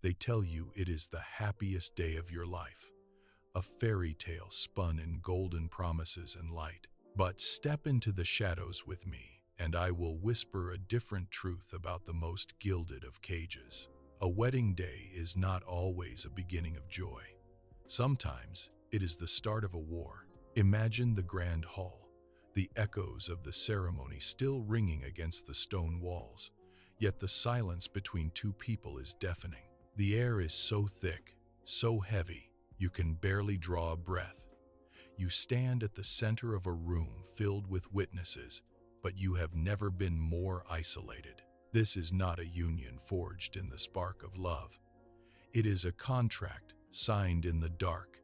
They tell you it is the happiest day of your life, a fairy tale spun in golden promises and light. But step into the shadows with me, and I will whisper a different truth about the most gilded of cages. A wedding day is not always a beginning of joy. Sometimes it is the start of a war. Imagine the grand hall, the echoes of the ceremony still ringing against the stone walls, yet the silence between two people is deafening. The air is so thick, so heavy, you can barely draw a breath. You stand at the center of a room filled with witnesses, but you have never been more isolated. This is not a union forged in the spark of love. It is a contract signed in the dark,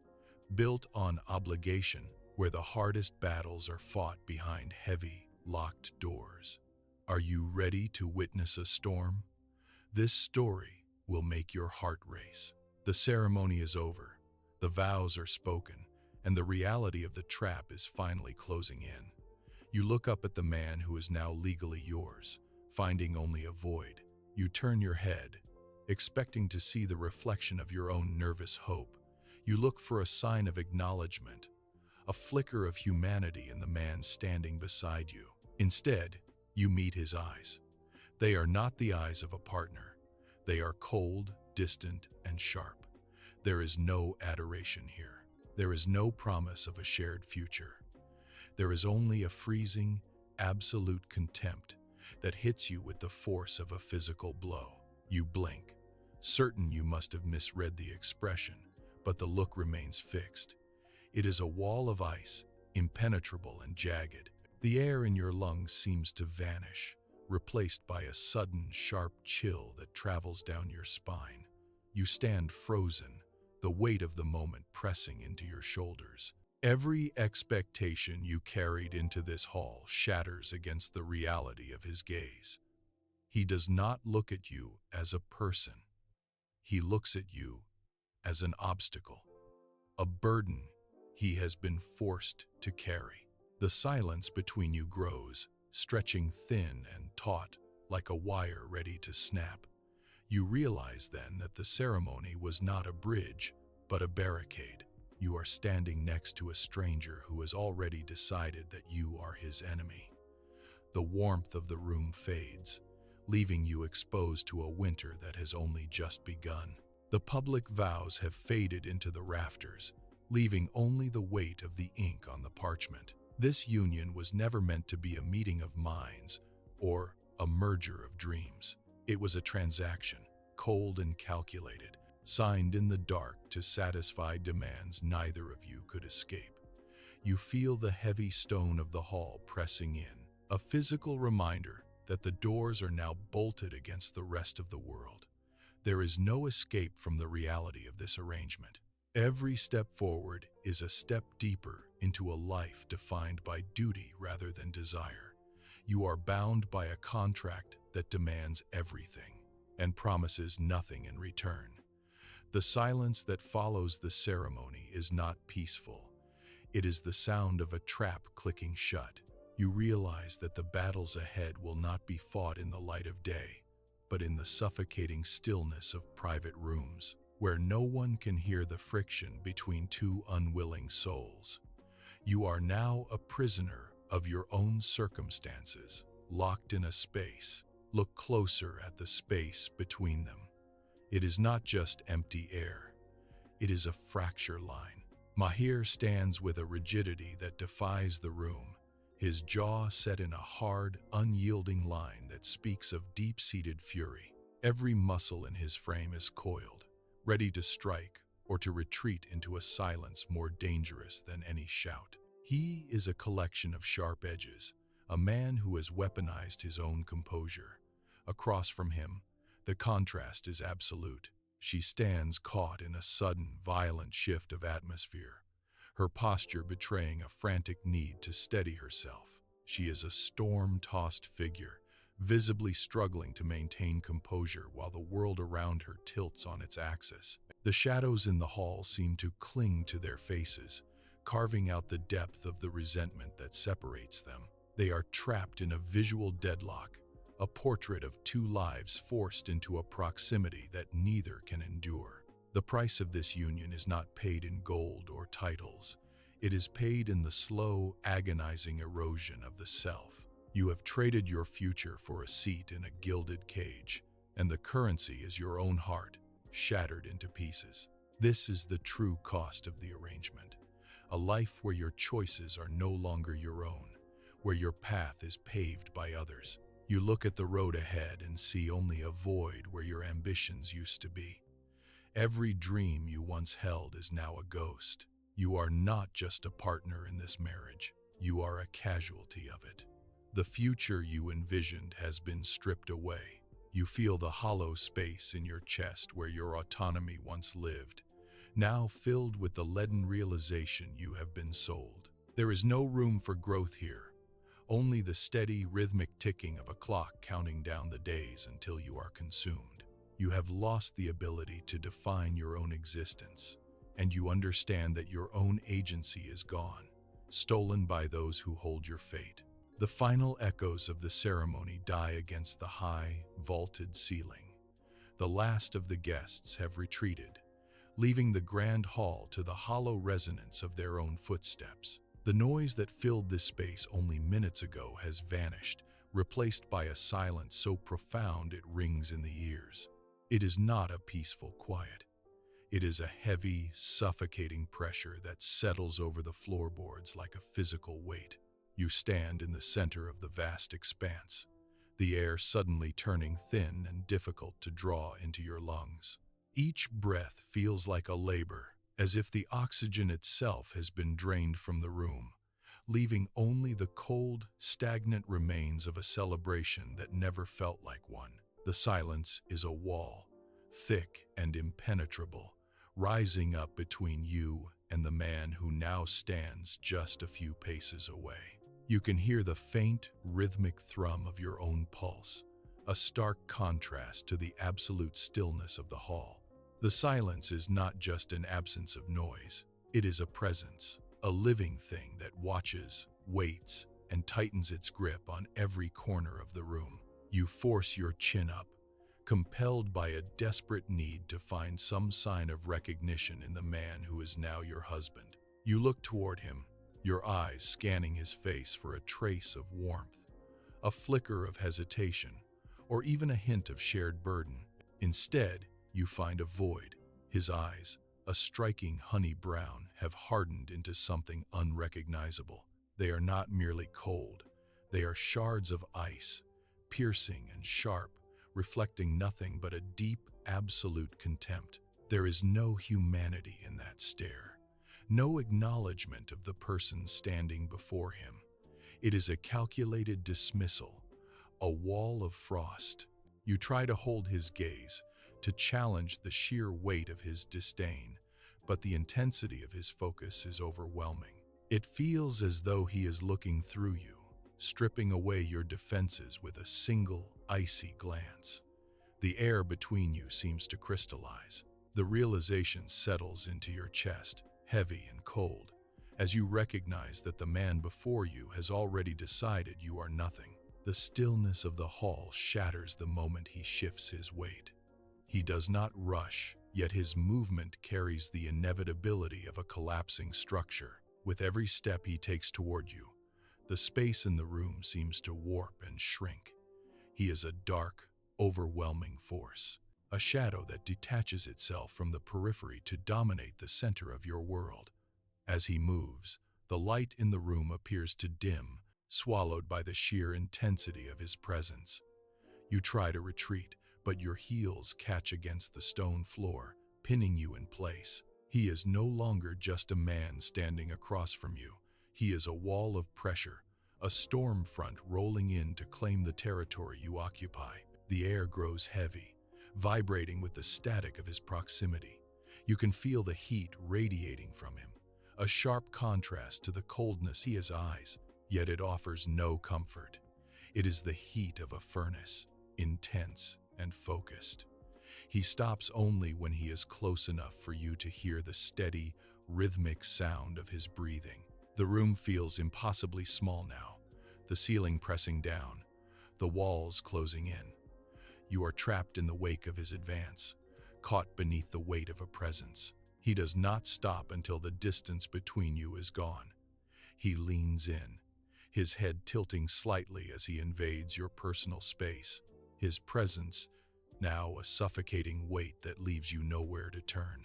built on obligation, where the hardest battles are fought behind heavy, locked doors. Are you ready to witness a storm? This story will make your heart race. The ceremony is over, the vows are spoken, and the reality of the trap is finally closing in. You look up at the man who is now legally yours, finding only a void. You turn your head, expecting to see the reflection of your own nervous hope. You look for a sign of acknowledgement, a flicker of humanity in the man standing beside you. Instead, you meet his eyes. They are not the eyes of a partner. They are cold, distant, and sharp. There is no adoration here. There is no promise of a shared future. There is only a freezing, absolute contempt that hits you with the force of a physical blow. You blink, certain you must have misread the expression, but the look remains fixed. It is a wall of ice, impenetrable and jagged. The air in your lungs seems to vanish, replaced by a sudden, sharp chill that travels down your spine. You stand frozen, the weight of the moment pressing into your shoulders. Every expectation you carried into this hall shatters against the reality of his gaze. He does not look at you as a person. He looks at you as an obstacle, a burden he has been forced to carry. The silence between you grows, stretching thin and taut like a wire ready to snap. You realize then that the ceremony was not a bridge, but a barricade. You are standing next to a stranger who has already decided that you are his enemy. The warmth of the room fades, leaving you exposed to a winter that has only just begun. The public vows have faded into the rafters, leaving only the weight of the ink on the parchment. This union was never meant to be a meeting of minds or a merger of dreams. It was a transaction, cold and calculated, signed in the dark to satisfy demands neither of you could escape. You feel the heavy stone of the hall pressing in, a physical reminder that the doors are now bolted against the rest of the world. There is no escape from the reality of this arrangement. Every step forward is a step deeper into a life defined by duty rather than desire. You are bound by a contract that demands everything and promises nothing in return. The silence that follows the ceremony is not peaceful. It is the sound of a trap clicking shut. You realize that the battles ahead will not be fought in the light of day, but in the suffocating stillness of private rooms, where no one can hear the friction between two unwilling souls. You are now a prisoner of your own circumstances, locked in a space. Look closer at the space between them. It is not just empty air. It is a fracture line. Mahir stands with a rigidity that defies the room, his jaw set in a hard, unyielding line that speaks of deep-seated fury. Every muscle in his frame is coiled, ready to strike or to retreat into a silence more dangerous than any shout. He is a collection of sharp edges, a man who has weaponized his own composure. Across from him, the contrast is absolute. She stands caught in a sudden, violent shift of atmosphere, her posture betraying a frantic need to steady herself. She is a storm-tossed figure, visibly struggling to maintain composure while the world around her tilts on its axis. The shadows in the hall seem to cling to their faces, carving out the depth of the resentment that separates them. They are trapped in a visual deadlock, a portrait of two lives forced into a proximity that neither can endure. The price of this union is not paid in gold or titles. It is paid in the slow, agonizing erosion of the self. You have traded your future for a seat in a gilded cage, and the currency is your own heart, shattered into pieces. This is the true cost of the arrangement. A life where your choices are no longer your own, where your path is paved by others. You look at the road ahead and see only a void where your ambitions used to be. Every dream you once held is now a ghost. You are not just a partner in this marriage, you are a casualty of it. The future you envisioned has been stripped away. You feel the hollow space in your chest where your autonomy once lived, now filled with the leaden realization you have been sold. There is no room for growth here, only the steady, rhythmic ticking of a clock counting down the days until you are consumed. You have lost the ability to define your own existence, and you understand that your own agency is gone, stolen by those who hold your fate. The final echoes of the ceremony die against the high, vaulted ceiling. The last of the guests have retreated, leaving the grand hall to the hollow resonance of their own footsteps. The noise that filled this space only minutes ago has vanished, replaced by a silence so profound it rings in the ears. It is not a peaceful quiet. It is a heavy, suffocating pressure that settles over the floorboards like a physical weight. You stand in the center of the vast expanse, the air suddenly turning thin and difficult to draw into your lungs. Each breath feels like a labor, as if the oxygen itself has been drained from the room, leaving only the cold, stagnant remains of a celebration that never felt like one. The silence is a wall, thick and impenetrable, rising up between you and the man who now stands just a few paces away. You can hear the faint, rhythmic thrum of your own pulse, a stark contrast to the absolute stillness of the hall. The silence is not just an absence of noise, it is a presence, a living thing that watches, waits, and tightens its grip on every corner of the room. You force your chin up, compelled by a desperate need to find some sign of recognition in the man who is now your husband. You look toward him, your eyes scanning his face for a trace of warmth, a flicker of hesitation, or even a hint of shared burden. Instead, you find a void. His eyes, a striking honey brown, have hardened into something unrecognizable. They are not merely cold, they are shards of ice, piercing and sharp, reflecting nothing but a deep, absolute contempt. There is no humanity in that stare, no acknowledgement of the person standing before him. It is a calculated dismissal, a wall of frost. You try to hold his gaze, to challenge the sheer weight of his disdain, but the intensity of his focus is overwhelming. It feels as though he is looking through you, stripping away your defenses with a single, icy glance. The air between you seems to crystallize. The realization settles into your chest, heavy and cold, as you recognize that the man before you has already decided you are nothing. The stillness of the hall shatters the moment he shifts his weight. He does not rush, yet his movement carries the inevitability of a collapsing structure. With every step he takes toward you, the space in the room seems to warp and shrink. He is a dark, overwhelming force, a shadow that detaches itself from the periphery to dominate the center of your world. As he moves, the light in the room appears to dim, swallowed by the sheer intensity of his presence. You try to retreat, but your heels catch against the stone floor, pinning you in place. He is no longer just a man standing across from you. He is a wall of pressure, a storm front rolling in to claim the territory you occupy. The air grows heavy, vibrating with the static of his proximity. You can feel the heat radiating from him, a sharp contrast to the coldness in his eyes, yet it offers no comfort. It is the heat of a furnace, intense and focused. He stops only when he is close enough for you to hear the steady, rhythmic sound of his breathing. The room feels impossibly small now, the ceiling pressing down, the walls closing in. You are trapped in the wake of his advance, caught beneath the weight of a presence. He does not stop until the distance between you is gone. He leans in, his head tilting slightly as he invades your personal space, his presence now a suffocating weight that leaves you nowhere to turn.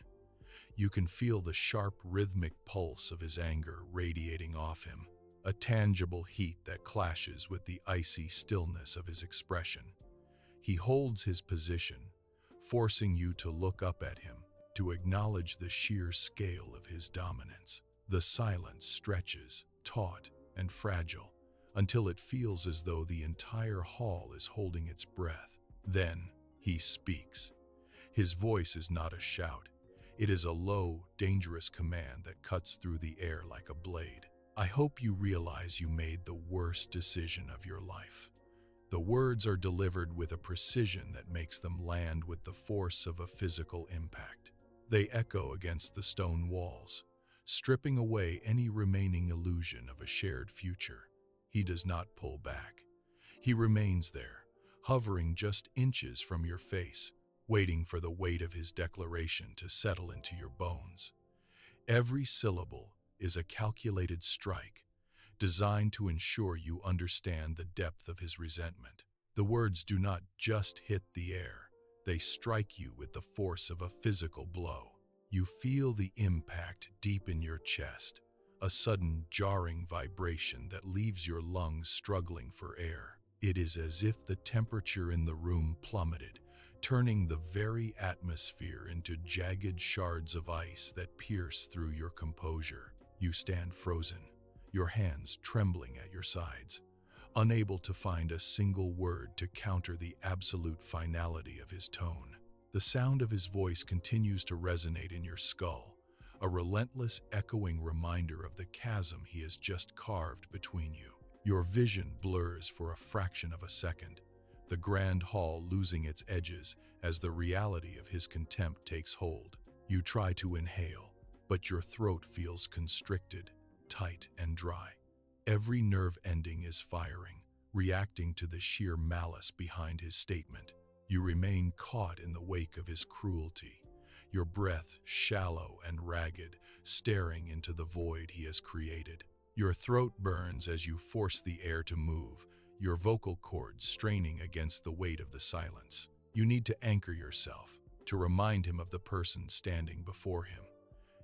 You can feel the sharp rhythmic pulse of his anger radiating off him, a tangible heat that clashes with the icy stillness of his expression. He holds his position, forcing you to look up at him, to acknowledge the sheer scale of his dominance. The silence stretches, taut and fragile, until it feels as though the entire hall is holding its breath. Then he speaks. His voice is not a shout. It is a low, dangerous command that cuts through the air like a blade. I hope you realize you made the worst decision of your life. The words are delivered with a precision that makes them land with the force of a physical impact. They echo against the stone walls, stripping away any remaining illusion of a shared future. He does not pull back. He remains there, hovering just inches from your face, waiting for the weight of his declaration to settle into your bones. Every syllable is a calculated strike, designed to ensure you understand the depth of his resentment. The words do not just hit the air, they strike you with the force of a physical blow. You feel the impact deep in your chest, a sudden jarring vibration that leaves your lungs struggling for air. It is as if the temperature in the room plummeted, turning the very atmosphere into jagged shards of ice that pierce through your composure. You stand frozen, your hands trembling at your sides, unable to find a single word to counter the absolute finality of his tone. The sound of his voice continues to resonate in your skull, a relentless echoing reminder of the chasm he has just carved between you. Your vision blurs for a fraction of a second, the grand hall losing its edges as the reality of his contempt takes hold. You try to inhale, but your throat feels constricted, tight and dry. Every nerve ending is firing, reacting to the sheer malice behind his statement. You remain caught in the wake of his cruelty, your breath shallow and ragged, staring into the void he has created. Your throat burns as you force the air to move, your vocal cords straining against the weight of the silence. You need to anchor yourself, to remind him of the person standing before him.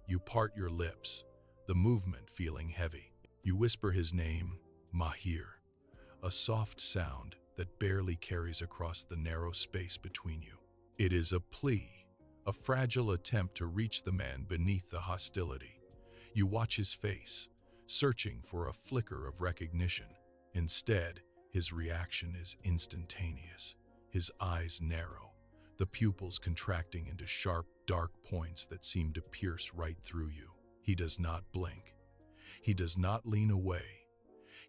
You part your lips, the movement feeling heavy. You whisper his name, Mahir, a soft sound that barely carries across the narrow space between you. It is a plea, a fragile attempt to reach the man beneath the hostility. You watch his face, searching for a flicker of recognition. Instead, his reaction is instantaneous. His eyes narrow, the pupils contracting into sharp, dark points that seem to pierce right through you. He does not blink. He does not lean away.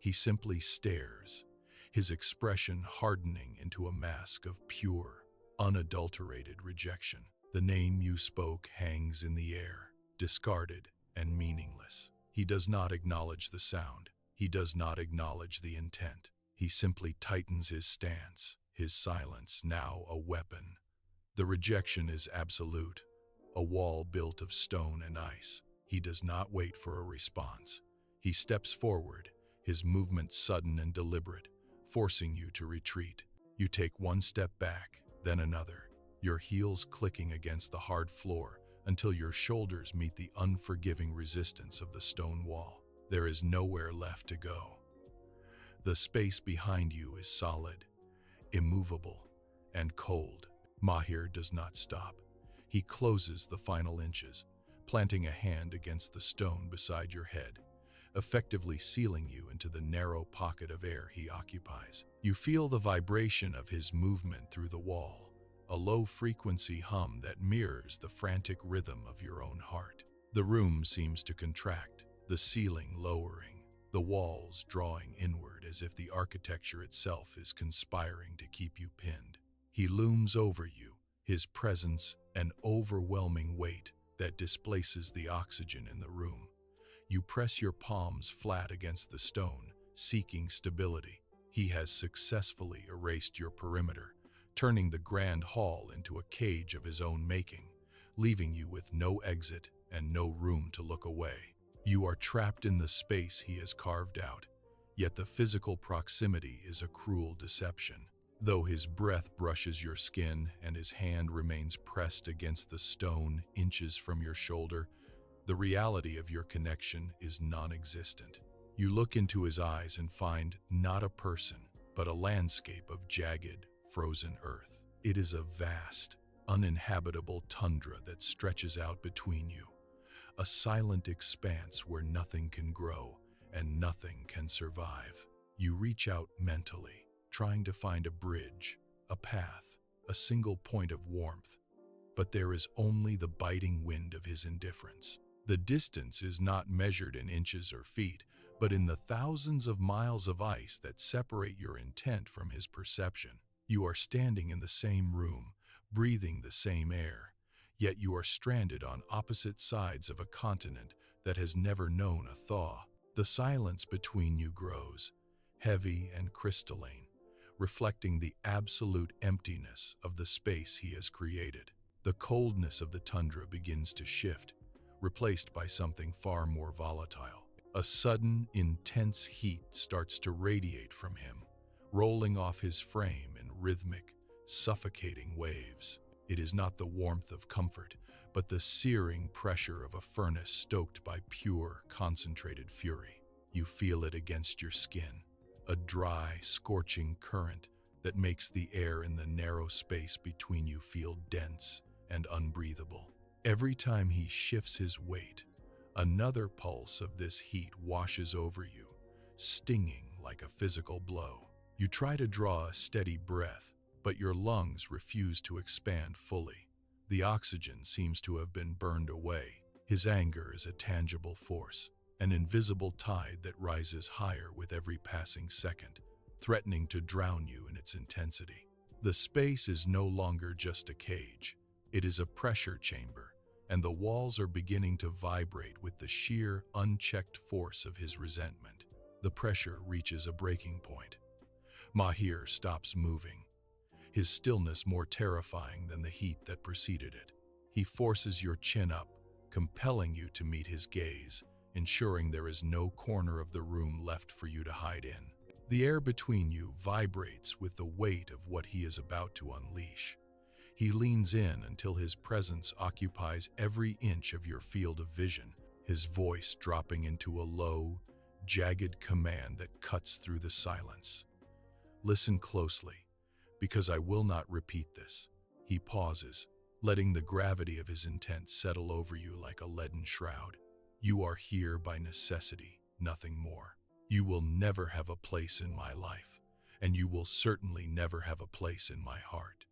He simply stares, his expression hardening into a mask of pure, unadulterated rejection. The name you spoke hangs in the air, discarded and meaningless. He does not acknowledge the sound. He does not acknowledge the intent. He simply tightens his stance, his silence now a weapon. The rejection is absolute, a wall built of stone and ice. He does not wait for a response. He steps forward, his movement sudden and deliberate, forcing you to retreat. You take one step back, then another, your heels clicking against the hard floor until your shoulders meet the unforgiving resistance of the stone wall. There is nowhere left to go. The space behind you is solid, immovable, and cold. Mahir does not stop. He closes the final inches, planting a hand against the stone beside your head, effectively sealing you into the narrow pocket of air he occupies. You feel the vibration of his movement through the wall, a low-frequency hum that mirrors the frantic rhythm of your own heart. The room seems to contract, the ceiling lowering, the walls drawing inward as if the architecture itself is conspiring to keep you pinned. He looms over you, his presence an overwhelming weight that displaces the oxygen in the room. You press your palms flat against the stone, seeking stability. He has successfully erased your perimeter, turning the grand hall into a cage of his own making, leaving you with no exit and no room to look away. You are trapped in the space he has carved out, yet the physical proximity is a cruel deception. Though his breath brushes your skin and his hand remains pressed against the stone inches from your shoulder, the reality of your connection is non-existent. You look into his eyes and find not a person, but a landscape of jagged, frozen earth. It is a vast, uninhabitable tundra that stretches out between you, a silent expanse where nothing can grow and nothing can survive. You reach out mentally, trying to find a bridge, a path, a single point of warmth, but there is only the biting wind of his indifference. The distance is not measured in inches or feet, but in the thousands of miles of ice that separate your intent from his perception. You are standing in the same room, breathing the same air, yet you are stranded on opposite sides of a continent that has never known a thaw. The silence between you grows, heavy and crystalline, reflecting the absolute emptiness of the space he has created. The coldness of the tundra begins to shift, replaced by something far more volatile. A sudden, intense heat starts to radiate from him, rolling off his frame in rhythmic, suffocating waves. It is not the warmth of comfort, but the searing pressure of a furnace stoked by pure, concentrated fury. You feel it against your skin, a dry, scorching current that makes the air in the narrow space between you feel dense and unbreathable. Every time he shifts his weight, another pulse of this heat washes over you, stinging like a physical blow. You try to draw a steady breath, but your lungs refuse to expand fully. The oxygen seems to have been burned away. His anger is a tangible force, an invisible tide that rises higher with every passing second, threatening to drown you in its intensity. The space is no longer just a cage. It is a pressure chamber, and the walls are beginning to vibrate with the sheer, unchecked force of his resentment. The pressure reaches a breaking point. Mahir stops moving, his stillness more terrifying than the heat that preceded it. He forces your chin up, compelling you to meet his gaze, ensuring there is no corner of the room left for you to hide in. The air between you vibrates with the weight of what he is about to unleash. He leans in until his presence occupies every inch of your field of vision, his voice dropping into a low, jagged command that cuts through the silence. Listen closely, because I will not repeat this. He pauses, letting the gravity of his intent settle over you like a leaden shroud. You are here by necessity, nothing more. You will never have a place in my life, and you will certainly never have a place in my heart.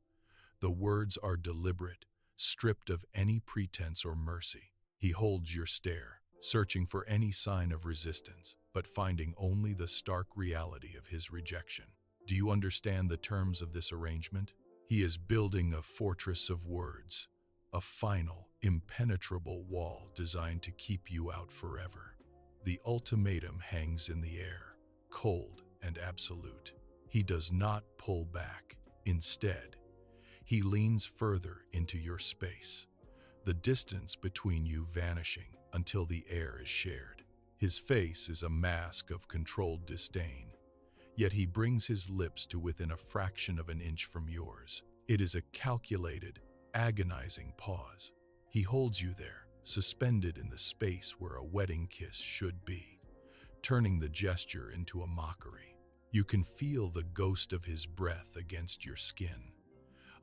The words are deliberate, stripped of any pretense or mercy. He holds your stare, searching for any sign of resistance, but finding only the stark reality of his rejection. Do you understand the terms of this arrangement? He is building a fortress of words, a final, impenetrable wall designed to keep you out forever. The ultimatum hangs in the air, cold and absolute. He does not pull back. Instead, he leans further into your space, the distance between you vanishing until the air is shared. His face is a mask of controlled disdain, yet he brings his lips to within a fraction of an inch from yours. It is a calculated, agonizing pause. He holds you there, suspended in the space where a wedding kiss should be, turning the gesture into a mockery. You can feel the ghost of his breath against your skin,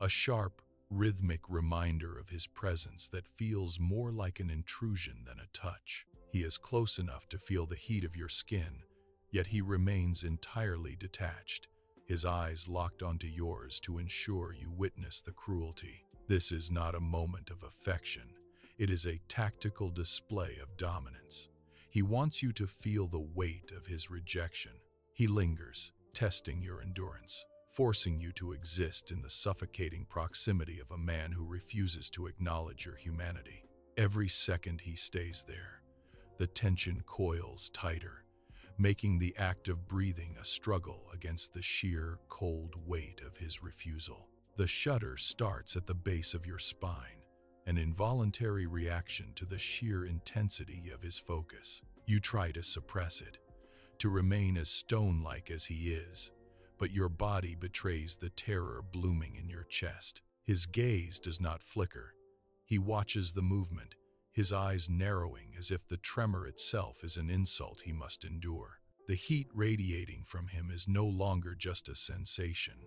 a sharp, rhythmic reminder of his presence that feels more like an intrusion than a touch. He is close enough to feel the heat of your skin, yet he remains entirely detached, his eyes locked onto yours to ensure you witness the cruelty. This is not a moment of affection. It is a tactical display of dominance. He wants you to feel the weight of his rejection. He lingers, testing your endurance, forcing you to exist in the suffocating proximity of a man who refuses to acknowledge your humanity. Every second he stays there, the tension coils tighter, making the act of breathing a struggle against the sheer, cold weight of his refusal. The shudder starts at the base of your spine, an involuntary reaction to the sheer intensity of his focus. You try to suppress it, to remain as stone-like as he is, but your body betrays the terror blooming in your chest. His gaze does not flicker. He watches the movement, his eyes narrowing as if the tremor itself is an insult he must endure. The heat radiating from him is no longer just a sensation.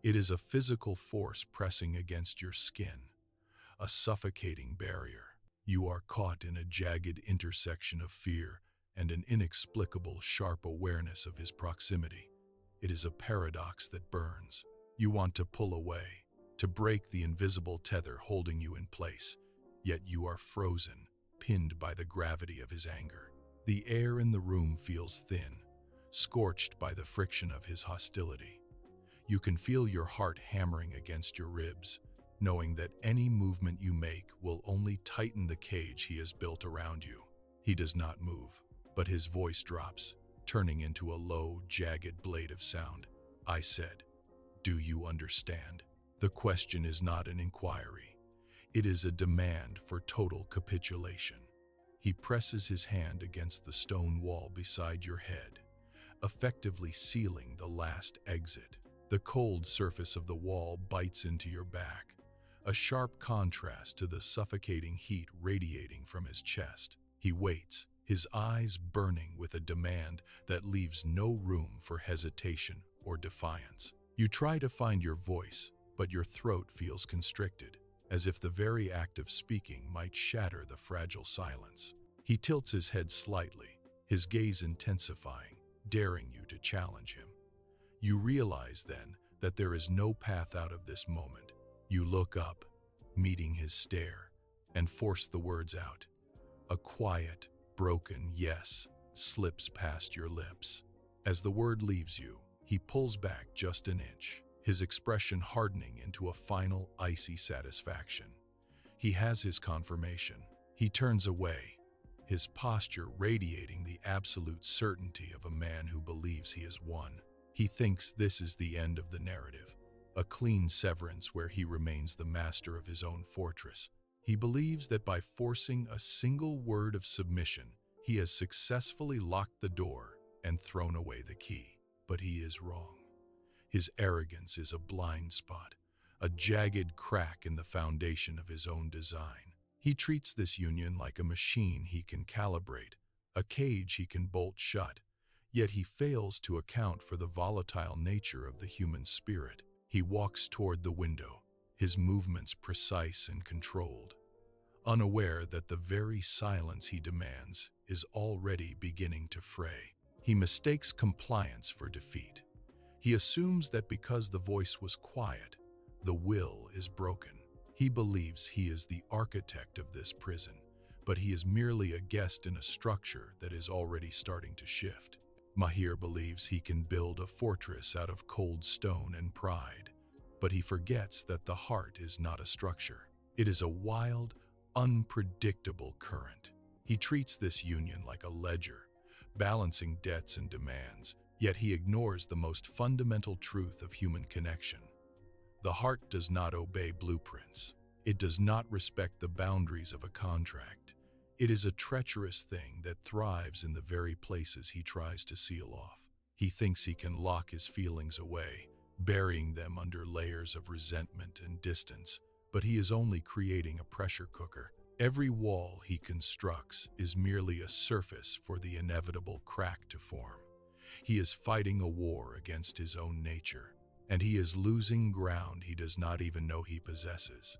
It is a physical force pressing against your skin, a suffocating barrier. You are caught in a jagged intersection of fear and an inexplicable, sharp awareness of his proximity. It is a paradox that burns. You want to pull away, to break the invisible tether holding you in place, yet you are frozen, pinned by the gravity of his anger. The air in the room feels thin, scorched by the friction of his hostility. You can feel your heart hammering against your ribs, knowing that any movement you make will only tighten the cage he has built around you. He does not move, but his voice drops, turning into a low, jagged blade of sound. I said, "Do you understand?" The question is not an inquiry. It is a demand for total capitulation. He presses his hand against the stone wall beside your head, effectively sealing the last exit. The cold surface of the wall bites into your back, a sharp contrast to the suffocating heat radiating from his chest. He waits, his eyes burning with a demand that leaves no room for hesitation or defiance. You try to find your voice, but your throat feels constricted, as if the very act of speaking might shatter the fragile silence. He tilts his head slightly, his gaze intensifying, daring you to challenge him. You realize then that there is no path out of this moment. You look up, meeting his stare, and force the words out. A quiet, broken yes slips past your lips. As the word leaves you, he pulls back just an inch, his expression hardening into a final, icy satisfaction. He has his confirmation. He turns away, his posture radiating the absolute certainty of a man who believes he has won. He thinks this is the end of the narrative, a clean severance where he remains the master of his own fortress. He believes that by forcing a single word of submission, he has successfully locked the door and thrown away the key. But he is wrong. His arrogance is a blind spot, a jagged crack in the foundation of his own design. He treats this union like a machine he can calibrate, a cage he can bolt shut, yet he fails to account for the volatile nature of the human spirit. He walks toward the window, his movements precise and controlled, unaware that the very silence he demands is already beginning to fray. He mistakes compliance for defeat. He assumes that because the voice was quiet, the will is broken. He believes he is the architect of this prison, but he is merely a guest in a structure that is already starting to shift. Mahir believes he can build a fortress out of cold stone and pride, but he forgets that the heart is not a structure. It is a wild, unpredictable current. He treats this union like a ledger, balancing debts and demands, yet he ignores the most fundamental truth of human connection. The heart does not obey blueprints. It does not respect the boundaries of a contract. It is a treacherous thing that thrives in the very places he tries to seal off. He thinks he can lock his feelings away, burying them under layers of resentment and distance, but he is only creating a pressure cooker. Every wall he constructs is merely a surface for the inevitable crack to form. He is fighting a war against his own nature, and he is losing ground he does not even know he possesses.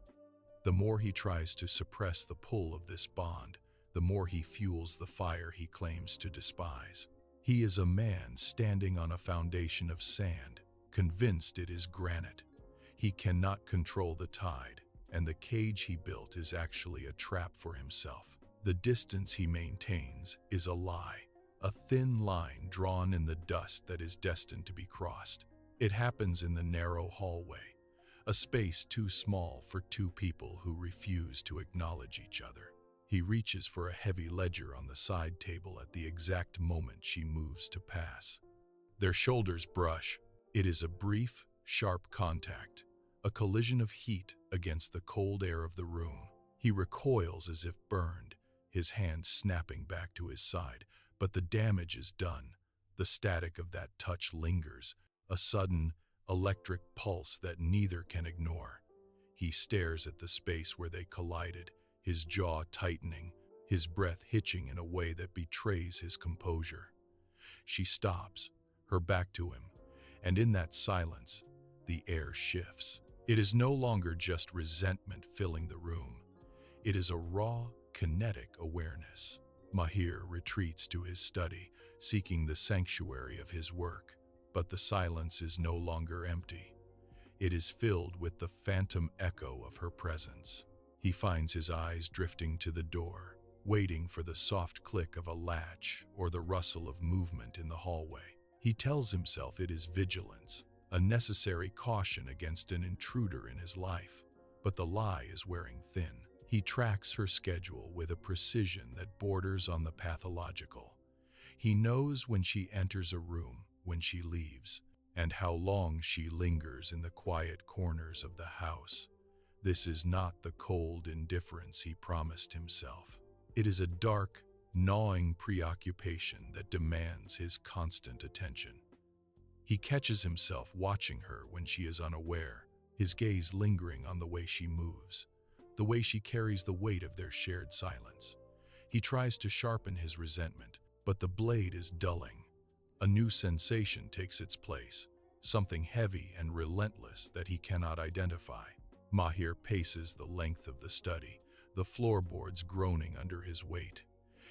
The more he tries to suppress the pull of this bond, the more he fuels the fire he claims to despise. He is a man standing on a foundation of sand, convinced it is granite. He cannot control the tide, and the cage he built is actually a trap for himself. The distance he maintains is a lie, a thin line drawn in the dust that is destined to be crossed. It happens in the narrow hallway, a space too small for two people who refuse to acknowledge each other. He reaches for a heavy ledger on the side table at the exact moment she moves to pass. Their shoulders brush. It is a brief, sharp contact, a collision of heat against the cold air of the room. He recoils as if burned, his hand snapping back to his side, but the damage is done. The static of that touch lingers, a sudden, electric pulse that neither can ignore. He stares at the space where they collided, his jaw tightening, his breath hitching in a way that betrays his composure. She stops, her back to him, and in that silence, the air shifts. It is no longer just resentment filling the room. It is a raw, kinetic awareness. Mahir retreats to his study, seeking the sanctuary of his work. But the silence is no longer empty. It is filled with the phantom echo of her presence. He finds his eyes drifting to the door, waiting for the soft click of a latch or the rustle of movement in the hallway. He tells himself it is vigilance, a necessary caution against an intruder in his life. But the lie is wearing thin. He tracks her schedule with a precision that borders on the pathological. He knows when she enters a room, when she leaves, and how long she lingers in the quiet corners of the house. This is not the cold indifference he promised himself. It is a dark, gnawing preoccupation that demands his constant attention. He catches himself watching her when she is unaware, his gaze lingering on the way she moves, the way she carries the weight of their shared silence. He tries to sharpen his resentment, but the blade is dulling. A new sensation takes its place, something heavy and relentless that he cannot identify. Mahir paces the length of the study, the floorboards groaning under his weight.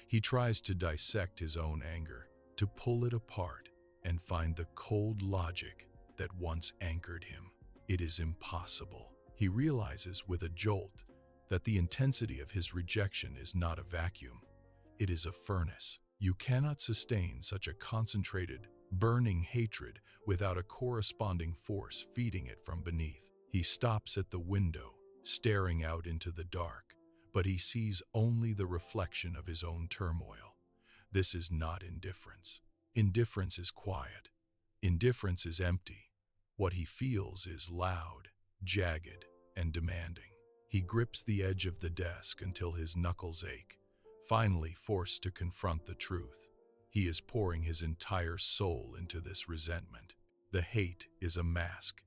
He tries to dissect his own anger, to pull it apart and find the cold logic that once anchored him. It is impossible. He realizes with a jolt that the intensity of his rejection is not a vacuum. It is a furnace. You cannot sustain such a concentrated, burning hatred without a corresponding force feeding it from beneath. He stops at the window, staring out into the dark, but he sees only the reflection of his own turmoil. This is not indifference. Indifference is quiet. Indifference is empty. What he feels is loud, jagged, and demanding. He grips the edge of the desk until his knuckles ache, finally forced to confront the truth. He is pouring his entire soul into this resentment. The hate is a mask,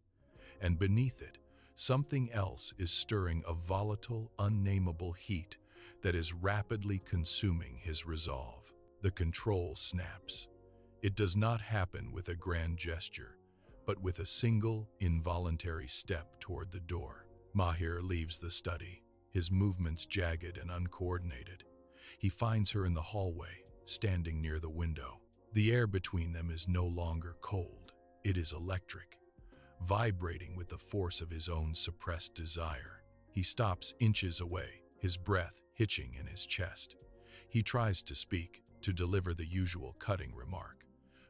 and beneath it, something else is stirring a volatile, unnameable heat that is rapidly consuming his resolve. The control snaps. It does not happen with a grand gesture, but with a single, involuntary step toward the door. Mahir leaves the study, his movements jagged and uncoordinated. He finds her in the hallway, standing near the window. The air between them is no longer cold. It is electric, vibrating with the force of his own suppressed desire. He stops inches away, his breath hitching in his chest. He tries to speak, to deliver the usual cutting remark,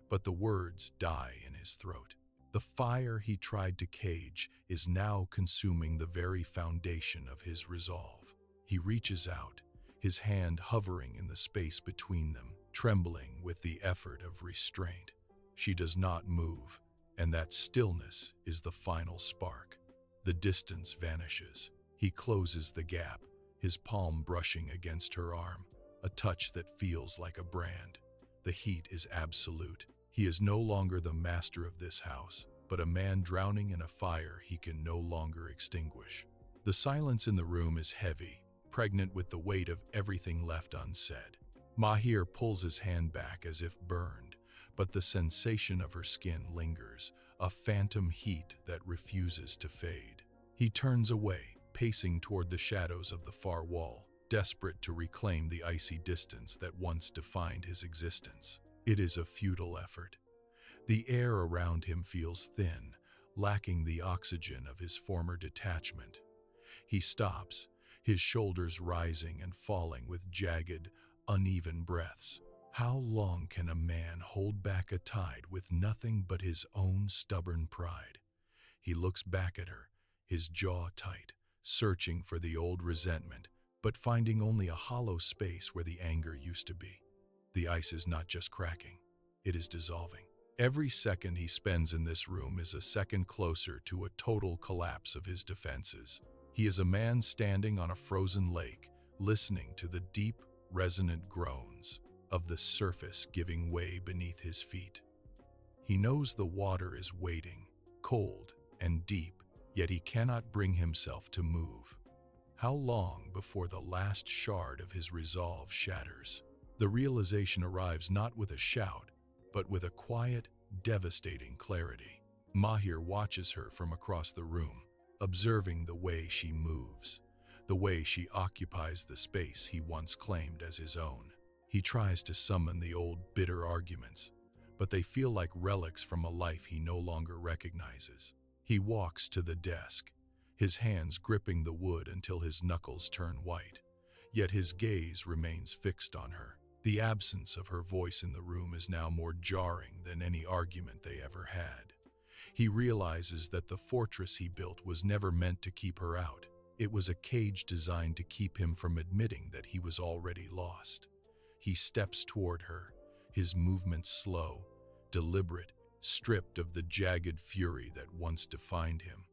but the words die in his throat. The fire he tried to cage is now consuming the very foundation of his resolve. He reaches out, his hand hovering in the space between them, trembling with the effort of restraint. She does not move, and that stillness is the final spark. The distance vanishes. He closes the gap, his palm brushing against her arm, a touch that feels like a brand. The heat is absolute. He is no longer the master of this house, but a man drowning in a fire he can no longer extinguish. The silence in the room is heavy, pregnant with the weight of everything left unsaid. Mahir pulls his hand back as if burned, but the sensation of her skin lingers, a phantom heat that refuses to fade. He turns away, pacing toward the shadows of the far wall, desperate to reclaim the icy distance that once defined his existence. It is a futile effort. The air around him feels thin, lacking the oxygen of his former detachment. He stops, his shoulders rising and falling with jagged, uneven breaths. How long can a man hold back a tide with nothing but his own stubborn pride? He looks back at her, his jaw tight, searching for the old resentment, but finding only a hollow space where the anger used to be. The ice is not just cracking, it is dissolving. Every second he spends in this room is a second closer to a total collapse of his defenses. He is a man standing on a frozen lake, listening to the deep, resonant groans of the surface giving way beneath his feet. He knows the water is waiting, cold and deep, yet he cannot bring himself to move. How long before the last shard of his resolve shatters? The realization arrives not with a shout, but with a quiet, devastating clarity. Mahir watches her from across the room, observing the way she moves, the way she occupies the space he once claimed as his own. He tries to summon the old bitter arguments, but they feel like relics from a life he no longer recognizes. He walks to the desk, his hands gripping the wood until his knuckles turn white, yet his gaze remains fixed on her. The absence of her voice in the room is now more jarring than any argument they ever had. He realizes that the fortress he built was never meant to keep her out. It was a cage designed to keep him from admitting that he was already lost. He steps toward her, his movements slow, deliberate, stripped of the jagged fury that once defined him.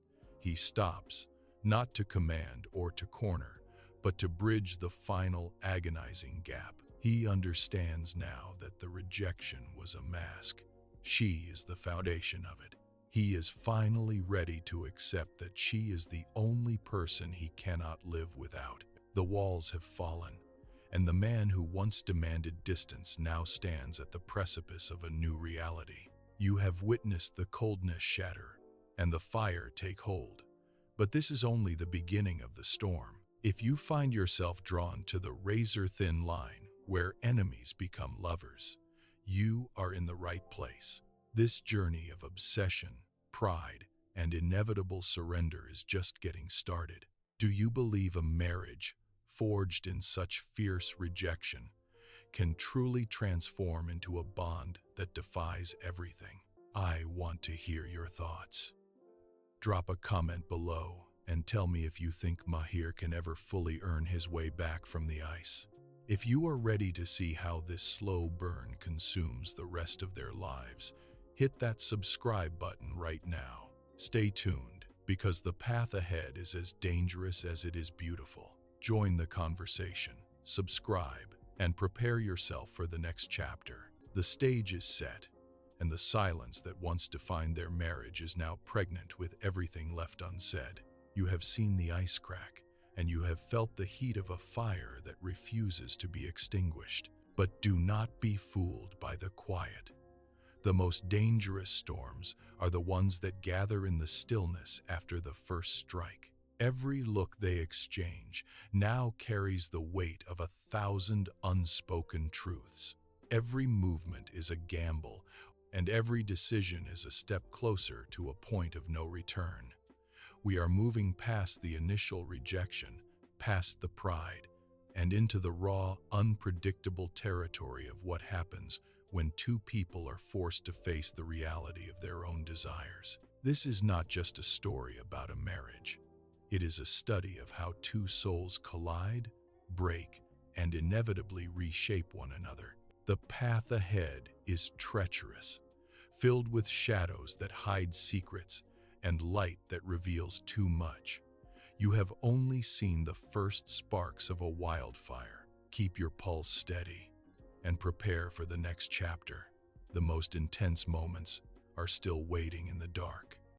He stops, not to command or to corner, but to bridge the final agonizing gap. He understands now that the rejection was a mask. She is the foundation of it. He is finally ready to accept that she is the only person he cannot live without. The walls have fallen, and the man who once demanded distance now stands at the precipice of a new reality. You have witnessed the coldness shatter and the fire take hold, but this is only the beginning of the storm. If you find yourself drawn to the razor-thin line where enemies become lovers, you are in the right place. This journey of obsession, pride, and inevitable surrender is just getting started. Do you believe a marriage forged in such fierce rejection can truly transform into a bond that defies everything? I want to hear your thoughts. Drop a comment below and tell me if you think Mahir can ever fully earn his way back from the ice. If you are ready to see how this slow burn consumes the rest of their lives, hit that subscribe button right now. Stay tuned, because the path ahead is as dangerous as it is beautiful. Join the conversation, subscribe, and prepare yourself for the next chapter. The stage is set, and the silence that once defined their marriage is now pregnant with everything left unsaid. You have seen the ice crack, and you have felt the heat of a fire that refuses to be extinguished. But do not be fooled by the quiet. The most dangerous storms are the ones that gather in the stillness after the first strike. Every look they exchange now carries the weight of 1,000 unspoken truths. Every movement is a gamble, and every decision is a step closer to a point of no return. We are moving past the initial rejection, past the pride, and into the raw, unpredictable territory of what happens when two people are forced to face the reality of their own desires. This is not just a story about a marriage. It is a study of how two souls collide, break, and inevitably reshape one another. The path ahead is treacherous, filled with shadows that hide secrets and light that reveals too much. You have only seen the first sparks of a wildfire. Keep your pulse steady and prepare for the next chapter. The most intense moments are still waiting in the dark.